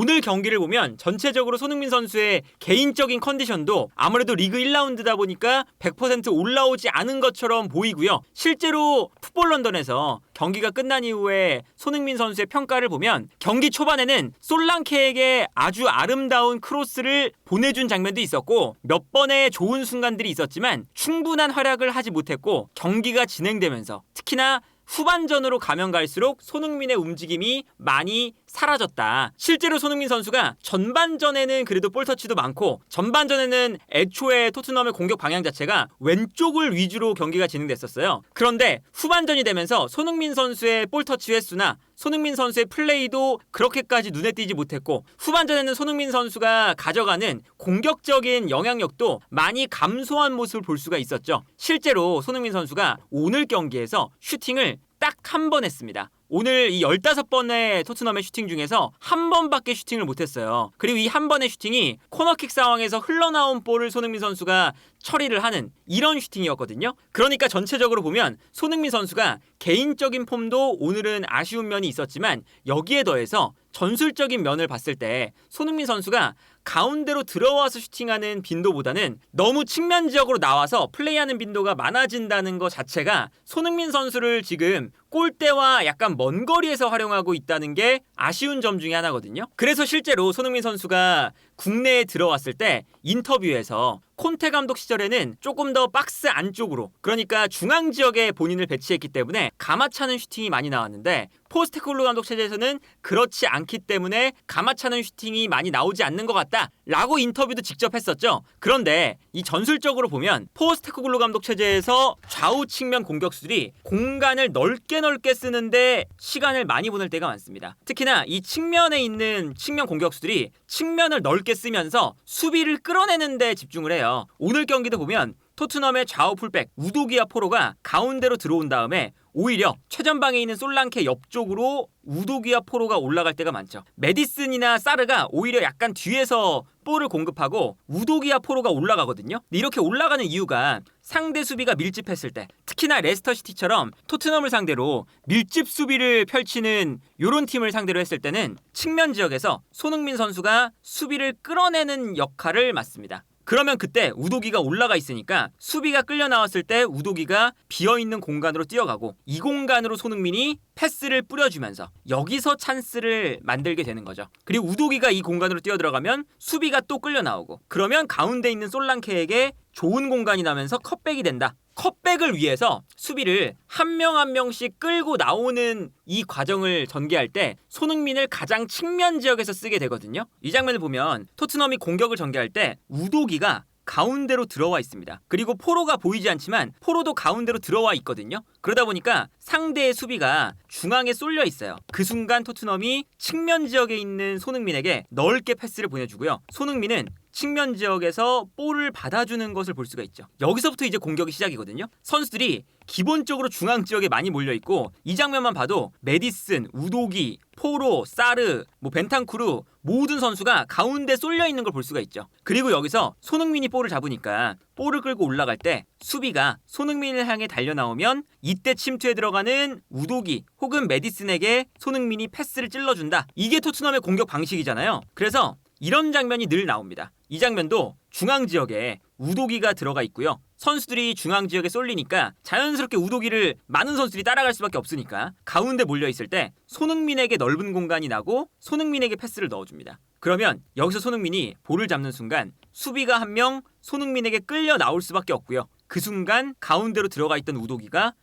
오늘 경기를 보면 전체적으로 손흥민 선수의 개인적인 컨디션도 아무래도 리그 1라운드다 보니까 100% 올라오지 않은 것처럼 보이고요. 실제로 풋볼 런던에서 경기가 끝난 이후에 손흥민 선수의 평가를 보면 경기 초반에는 솔랑케에게 아주 아름다운 크로스를 보내준 장면도 있었고 몇 번의 좋은 순간들이 있었지만 충분한 활약을 하지 못했고 경기가 진행되면서 특히나 후반전으로 가면 갈수록 손흥민의 움직임이 많이 사라졌다. 실제로 손흥민 선수가 전반전에는 그래도 볼터치도 많고 전반전에는 애초에 토트넘의 공격 방향 자체가 왼쪽을 위주로 경기가 진행됐었어요. 그런데 후반전이 되면서 손흥민 선수의 볼터치 횟수나 손흥민 선수의 플레이도 그렇게까지 눈에 띄지 못했고 후반전에는 손흥민 선수가 가져가는 공격적인 영향력도 많이 감소한 모습을 볼 수가 있었죠. 실제로 손흥민 선수가 오늘 경기에서 슈팅을 딱 한 번 했습니다. 오늘 이 15번의 토트넘의 슈팅 중에서 한 번밖에 슈팅을 못했어요. 그리고 이 한 번의 슈팅이 코너킥 상황에서 흘러나온 볼을 손흥민 선수가 처리를 하는 이런 슈팅이었거든요. 그러니까 전체적으로 보면 손흥민 선수가 개인적인 폼도 오늘은 아쉬운 면이 있었지만 여기에 더해서 전술적인 면을 봤을 때 손흥민 선수가 가운데로 들어와서 슈팅하는 빈도보다는 너무 측면 지역으로 나와서 플레이하는 빈도가 많아진다는 것 자체가 손흥민 선수를 지금 골대와 약간 먼 거리에서 활용하고 있다는 게 아쉬운 점 중에 하나거든요. 그래서 실제로 손흥민 선수가 국내에 들어왔을 때 인터뷰에서 콘테 감독 시절에는 조금 더 박스 안쪽으로 그러니까 중앙 지역에 본인을 배치했기 때문에 가마차는 슈팅이 많이 나왔는데 포스테코글루 감독 체제에서는 그렇지 않기 때문에 가마차는 슈팅이 많이 나오지 않는 것 같다 라고 인터뷰도 직접 했었죠. 그런데 이 전술적으로 보면 포스테코글루 감독 체제에서 좌우 측면 공격수들이 공간을 넓게 쓰는데 시간을 많이 보낼 때가 많습니다. 특히나 이 측면에 있는 측면 공격수들이 측면을 넓게 쓰면서 수비를 끌어내는 데 집중을 해요. 오늘 경기도 보면 토트넘의 좌우 풀백 우도기와 포로가 가운데로 들어온 다음에 오히려 최전방에 있는 솔랑케 옆쪽으로 우도기와 포로가 올라갈 때가 많죠. 메디슨이나 사르가 오히려 약간 뒤에서 볼을 공급하고 우도기와 포로가 올라가거든요. 근데 이렇게 올라가는 이유가 상대 수비가 밀집했을 때 특히나 레스터시티처럼 토트넘을 상대로 밀집 수비를 펼치는 이런 팀을 상대로 했을 때는 측면 지역에서 손흥민 선수가 수비를 끌어내는 역할을 맡습니다. 그러면 그때 우도기가 올라가 있으니까 수비가 끌려 나왔을 때 우도기가 비어있는 공간으로 뛰어가고 이 공간으로 손흥민이 패스를 뿌려주면서 여기서 찬스를 만들게 되는 거죠. 그리고 우도기가 이 공간으로 뛰어들어가면 수비가 또 끌려 나오고 그러면 가운데 있는 솔랑케에게 좋은 공간이 나면서 컷백이 된다. 컷백을 위해서 수비를 한 명 한 명씩 끌고 나오는 이 과정을 전개할 때 손흥민을 가장 측면 지역에서 쓰게 되거든요. 이 장면을 보면 토트넘이 공격을 전개할 때 우도기가 가운데로 들어와 있습니다. 그리고 포로가 보이지 않지만 포로도 가운데로 들어와 있거든요. 그러다 보니까 상대의 수비가 중앙에 쏠려 있어요. 그 순간 토트넘이 측면 지역에 있는 손흥민에게 넓게 패스를 보내주고요. 손흥민은 측면 지역에서 볼을 받아주는 것을 볼 수가 있죠. 여기서부터 이제 공격이 시작이거든요. 선수들이 기본적으로 중앙 지역에 많이 몰려있고 이 장면만 봐도 메디슨, 우도기, 포로, 사르, 벤탄쿠르 모든 선수가 가운데 쏠려있는 걸 볼 수가 있죠. 그리고 여기서 손흥민이 볼을 잡으니까 볼을 끌고 올라갈 때 수비가 손흥민을 향해 달려나오면 이때 침투에 들어가는 우도기 혹은 메디슨에게 손흥민이 패스를 찔러준다. 이게 토트넘의 공격 방식이잖아요. 그래서 이런 장면이 늘 나옵니다. 이 장면도 중앙 지역에 우도기가 들어가 있고요. 선수들이 중앙 지역에 쏠리니까 자연스럽게 우도기를 많은 선수들이 따라갈 수밖에 없으니까 가운데 몰려있을 때 손흥민에게 넓은 공간이 나고 손흥민에게 패스를 넣어줍니다. 그러면 여기서 손흥민이 볼을 잡는 순간 수비가 한 명 손흥민에게 끌려 나올 수밖에 없고요. 그 순간 가운데로 들어가 있던 우도기가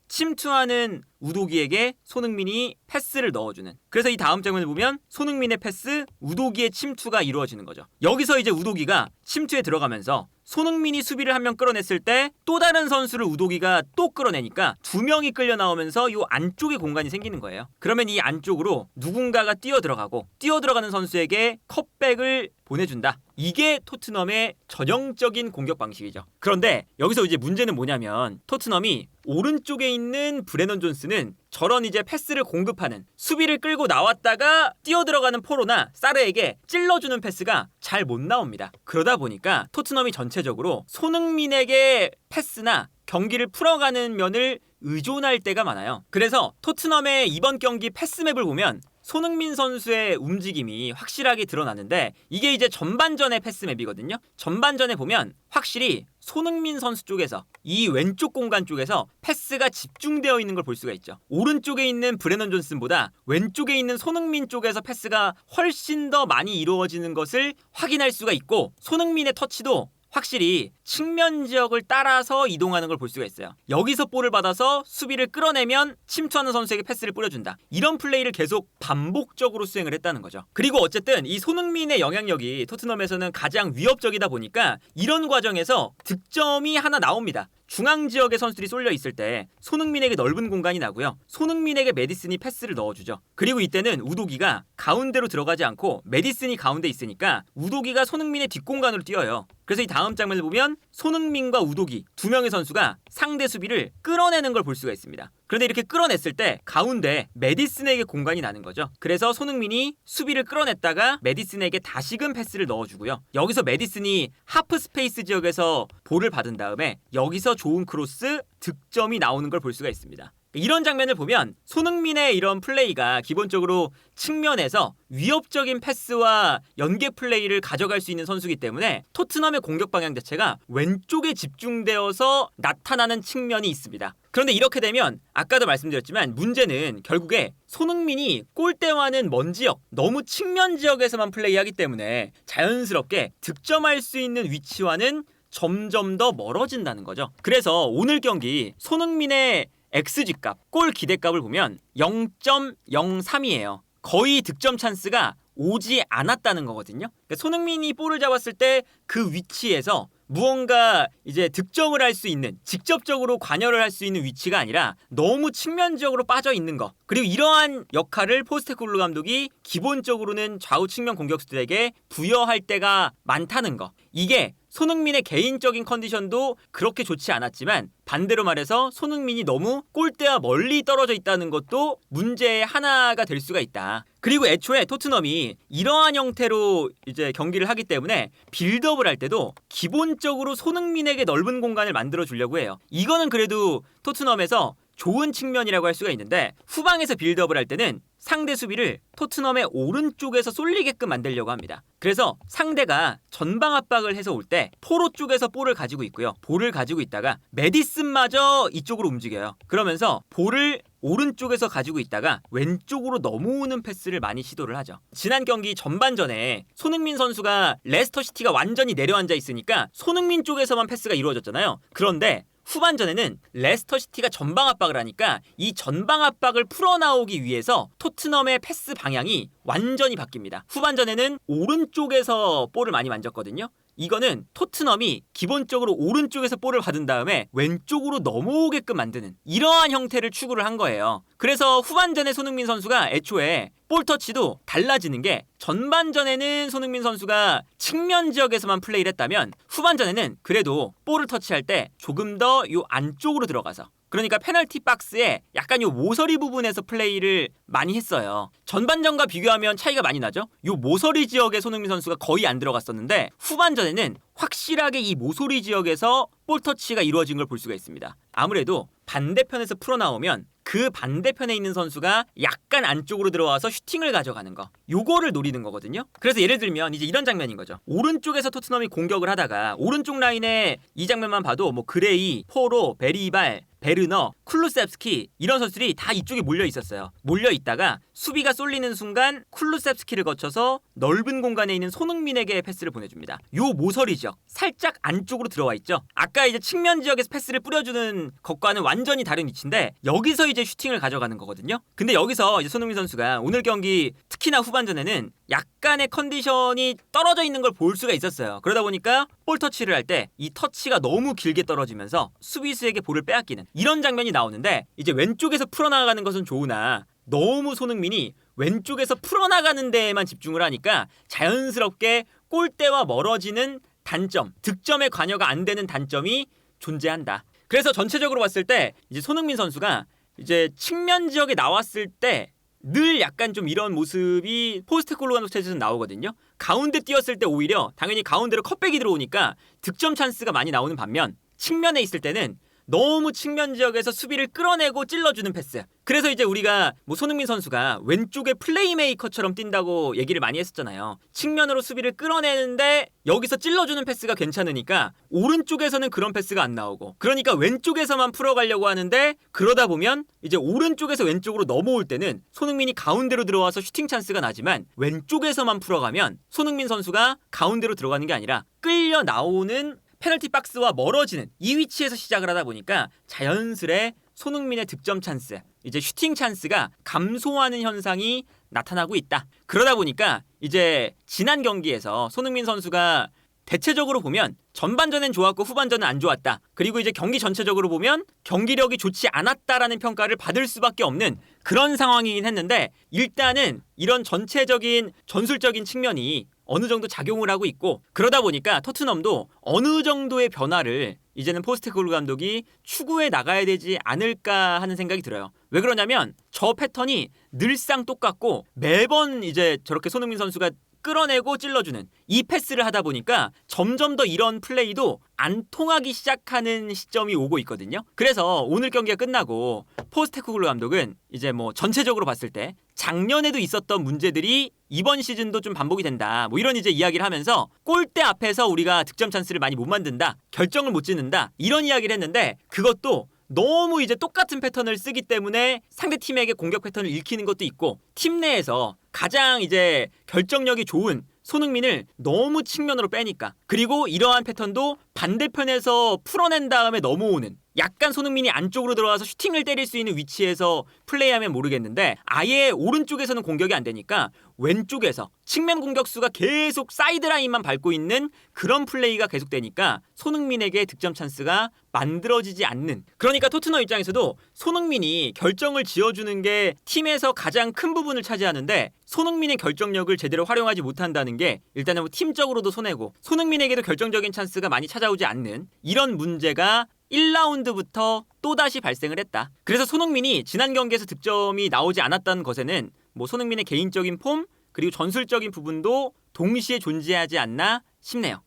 침투하는 우도기에게 손흥민이 패스를 넣어주는. 그래서 이 다음 장면을 보면 손흥민의 패스, 우도기의 침투가 이루어지는 거죠. 여기서 이제 우도기가 침투에 들어가면서 손흥민이 수비를 한 명 끌어냈을 때 또 다른 선수를 우도기가 또 끌어내니까 두 명이 끌려 나오면서 이 안쪽에 공간이 생기는 거예요. 그러면 이 안쪽으로 누군가가 뛰어들어가고 뛰어들어가는 선수에게 컷백을 보내준다. 이게 토트넘의 전형적인 공격 방식이죠. 그런데 여기서 이제 문제는 뭐냐면 토트넘이 오른쪽에 있는 브레넌 존스는 저런 이제 패스를 공급하는 수비를 끌고 나왔다가 뛰어들어가는 포로나 사르에게 찔러주는 패스가 잘 못 나옵니다. 그러다 보니까 토트넘이 전체적으로 손흥민에게 패스나 경기를 풀어가는 면을 의존할 때가 많아요. 그래서 토트넘의 이번 경기 패스맵을 보면 손흥민 선수의 움직임이 확실하게 드러나는데 이게 이제 전반전의 패스맵이거든요. 전반전에 보면 확실히 손흥민 선수 쪽에서 이 왼쪽 공간 쪽에서 패스가 집중되어 있는 걸 볼 수가 있죠. 오른쪽에 있는 브레넌 존슨보다 왼쪽에 있는 손흥민 쪽에서 패스가 훨씬 더 많이 이루어지는 것을 확인할 수가 있고 손흥민의 터치도 확실히 측면 지역을 따라서 이동하는 걸 볼 수가 있어요. 여기서 볼을 받아서 수비를 끌어내면 침투하는 선수에게 패스를 뿌려준다. 이런 플레이를 계속 반복적으로 수행을 했다는 거죠. 그리고 어쨌든 이 손흥민의 영향력이 토트넘에서는 가장 위협적이다 보니까 이런 과정에서 득점이 하나 나옵니다. 중앙 지역에 선수들이 쏠려 있을 때 손흥민에게 넓은 공간이 나고요. 손흥민에게 메디슨이 패스를 넣어주죠. 그리고 이때는 우도기가 가운데로 들어가지 않고 메디슨이 가운데 있으니까 우도기가 손흥민의 뒷공간으로 뛰어요. 그래서 이 다음 장면을 보면 손흥민과 우도기 두 명의 선수가 상대 수비를 끌어내는 걸 볼 수가 있습니다. 그런데 이렇게 끌어냈을 때 가운데 메디슨에게 공간이 나는 거죠. 그래서 손흥민이 수비를 끌어냈다가 메디슨에게 다시금 패스를 넣어주고요. 여기서 메디슨이 하프 스페이스 지역에서 볼을 받은 다음에 여기서 좋은 크로스 득점이 나오는 걸 볼 수가 있습니다. 이런 장면을 보면 손흥민의 이런 플레이가 기본적으로 측면에서 위협적인 패스와 연계 플레이를 가져갈 수 있는 선수이기 때문에 토트넘의 공격 방향 자체가 왼쪽에 집중되어서 나타나는 측면이 있습니다. 그런데 이렇게 되면 아까도 말씀드렸지만 문제는 결국에 손흥민이 골대와는 먼 지역, 너무 측면 지역에서만 플레이하기 때문에 자연스럽게 득점할 수 있는 위치와는 점점 더 멀어진다는 거죠. 그래서 오늘 경기 손흥민의 XG값, 골 기대값을 보면 0.03이에요. 거의 득점 찬스가 오지 않았다는 거거든요. 그러니까 손흥민이 볼을 잡았을 때 그 위치에서 무언가 이제 득점을 할 수 있는, 직접적으로 관여를 할 수 있는 위치가 아니라 너무 측면 지역으로 빠져 있는 거. 그리고 이러한 역할을 포스테코글루 감독이 기본적으로는 좌우 측면 공격수들에게 부여할 때가 많다는 거. 이게 손흥민의 개인적인 컨디션도 그렇게 좋지 않았지만 반대로 말해서 손흥민이 너무 골대와 멀리 떨어져 있다는 것도 문제의 하나가 될 수가 있다. 그리고 애초에 토트넘이 이러한 형태로 이제 경기를 하기 때문에 빌드업을 할 때도 기본적으로 손흥민에게 넓은 공간을 만들어 주려고 해요. 이거는 그래도 토트넘에서 좋은 측면이라고 할 수가 있는데 후방에서 빌드업을 할 때는 상대 수비를 토트넘의 오른쪽에서 쏠리게끔 만들려고 합니다. 그래서 상대가 전방 압박을 해서 올 때 포로 쪽에서 볼을 가지고 있고요. 볼을 가지고 있다가 메디슨마저 이쪽으로 움직여요. 그러면서 볼을 오른쪽에서 가지고 있다가 왼쪽으로 넘어오는 패스를 많이 시도를 하죠. 지난 경기 전반전에 손흥민 선수가 레스터시티가 완전히 내려앉아 있으니까 손흥민 쪽에서만 패스가 이루어졌잖아요. 그런데 후반전에는 레스터시티가 전방 압박을 하니까 이 전방 압박을 풀어나오기 위해서 토트넘의 패스 방향이 완전히 바뀝니다. 후반전에는 오른쪽에서 볼을 많이 만졌거든요. 이거는 토트넘이 기본적으로 오른쪽에서 볼을 받은 다음에 왼쪽으로 넘어오게끔 만드는 이러한 형태를 추구를 한 거예요. 그래서 후반전에 손흥민 선수가 애초에 볼 터치도 달라지는 게 전반전에는 손흥민 선수가 측면 지역에서만 플레이를 했다면 후반전에는 그래도 볼을 터치할 때 조금 더 요 안쪽으로 들어가서 그러니까 페널티 박스에 약간 요 모서리 부분에서 플레이를 많이 했어요. 전반전과 비교하면 차이가 많이 나죠? 요 모서리 지역에 손흥민 선수가 거의 안 들어갔었는데 후반전에는 확실하게 이 모서리 지역에서 볼 터치가 이루어진 걸 볼 수가 있습니다. 아무래도 반대편에서 풀어나오면 그 반대편에 있는 선수가 약간 안쪽으로 들어와서 슈팅을 가져가는 거. 요거를 노리는 거거든요. 그래서 예를 들면 이제 이런 장면인 거죠. 오른쪽에서 토트넘이 공격을 하다가 오른쪽 라인에 이 장면만 봐도 뭐 그레이, 포로, 베리발, 베르너, 쿨루셉스키 이런 선수들이 다 이쪽에 몰려 있었어요. 몰려 있다가 수비가 쏠리는 순간 쿨루셉스키를 거쳐서 넓은 공간에 있는 손흥민에게 패스를 보내줍니다. 요 모서리 지역 살짝 안쪽으로 들어와 있죠. 아까 이제 측면 지역에서 패스를 뿌려주는 것과는 완전히 다른 위치인데 여기서 이제 슈팅을 가져가는 거거든요. 근데 여기서 이제 손흥민 선수가 오늘 경기 특히나 후반전에는 약간의 컨디션이 떨어져 있는 걸 볼 수가 있었어요. 그러다 보니까 볼 터치를 할 때 이 터치가 너무 길게 떨어지면서 수비수에게 볼을 빼앗기는 이런 장면이 나오는데 이제 왼쪽에서 풀어나가는 것은 좋으나 너무 손흥민이 왼쪽에서 풀어나가는 데에만 집중을 하니까 자연스럽게 골대와 멀어지는 단점, 득점에 관여가 안 되는 단점이 존재한다. 그래서 전체적으로 봤을 때 이제 손흥민 선수가 이제 측면 지역에 나왔을 때 늘 약간 좀 이런 모습이 포스테코글루 감독 체제에서 나오거든요. 가운데 뛰었을 때 오히려 당연히 가운데로 컷백이 들어오니까 득점 찬스가 많이 나오는 반면 측면에 있을 때는 너무 측면 지역에서 수비를 끌어내고 찔러주는 패스. 그래서 이제 우리가 뭐 손흥민 선수가 왼쪽에 플레이메이커처럼 뛴다고 얘기를 많이 했었잖아요. 측면으로 수비를 끌어내는데 여기서 찔러주는 패스가 괜찮으니까 오른쪽에서는 그런 패스가 안 나오고, 그러니까 왼쪽에서만 풀어가려고 하는데, 그러다 보면 이제 오른쪽에서 왼쪽으로 넘어올 때는 손흥민이 가운데로 들어와서 슈팅 찬스가 나지만 왼쪽에서만 풀어가면 손흥민 선수가 가운데로 들어가는 게 아니라 끌려 나오는 페널티 박스와 멀어지는 이 위치에서 시작을 하다 보니까 자연스레 손흥민의 득점 찬스, 이제 슈팅 찬스가 감소하는 현상이 나타나고 있다. 그러다 보니까 이제 지난 경기에서 손흥민 선수가 대체적으로 보면 전반전엔 좋았고 후반전은 안 좋았다. 그리고 이제 경기 전체적으로 보면 경기력이 좋지 않았다라는 평가를 받을 수밖에 없는 그런 상황이긴 했는데, 일단은 이런 전체적인 전술적인 측면이 어느 정도 작용을 하고 있고, 그러다 보니까 토트넘도 어느 정도의 변화를 이제는 포스테코글루 감독이 추구해 나가야 되지 않을까 하는 생각이 들어요. 왜 그러냐면 저 패턴이 늘상 똑같고 매번 이제 저렇게 손흥민 선수가 끌어내고 찔러주는 이 패스를 하다 보니까 점점 더 이런 플레이도 안 통하기 시작하는 시점이 오고 있거든요. 그래서 오늘 경기가 끝나고 포스테코글루 감독은 이제 뭐 전체적으로 봤을 때 작년에도 있었던 문제들이 이번 시즌도 좀 반복이 된다, 뭐 이런 이제 이야기를 하면서 골대 앞에서 우리가 득점 찬스를 많이 못 만든다, 결정을 못 짓는다, 이런 이야기를 했는데, 그것도 너무 이제 똑같은 패턴을 쓰기 때문에 상대 팀에게 공격 패턴을 읽히는 것도 있고, 팀 내에서 가장 이제 결정력이 좋은 손흥민을 너무 측면으로 빼니까, 그리고 이러한 패턴도 반대편에서 풀어낸 다음에 넘어오는, 약간 손흥민이 안쪽으로 들어와서 슈팅을 때릴 수 있는 위치에서 플레이하면 모르겠는데 아예 오른쪽에서는 공격이 안 되니까 왼쪽에서 측면 공격수가 계속 사이드라인만 밟고 있는 그런 플레이가 계속되니까 손흥민에게 득점 찬스가 만들어지지 않는, 그러니까 토트넘 입장에서도 손흥민이 결정을 지어주는 게 팀에서 가장 큰 부분을 차지하는데, 손흥민의 결정력을 제대로 활용하지 못한다는 게 일단은 뭐 팀적으로도 손해고 손흥민에게도 결정적인 찬스가 많이 찾아오지 않는 이런 문제가 1라운드부터 또다시 발생을 했다. 그래서 손흥민이 지난 경기에서 득점이 나오지 않았다는 것에는 뭐 손흥민의 개인적인 폼 그리고 전술적인 부분도 동시에 존재하지 않나 싶네요.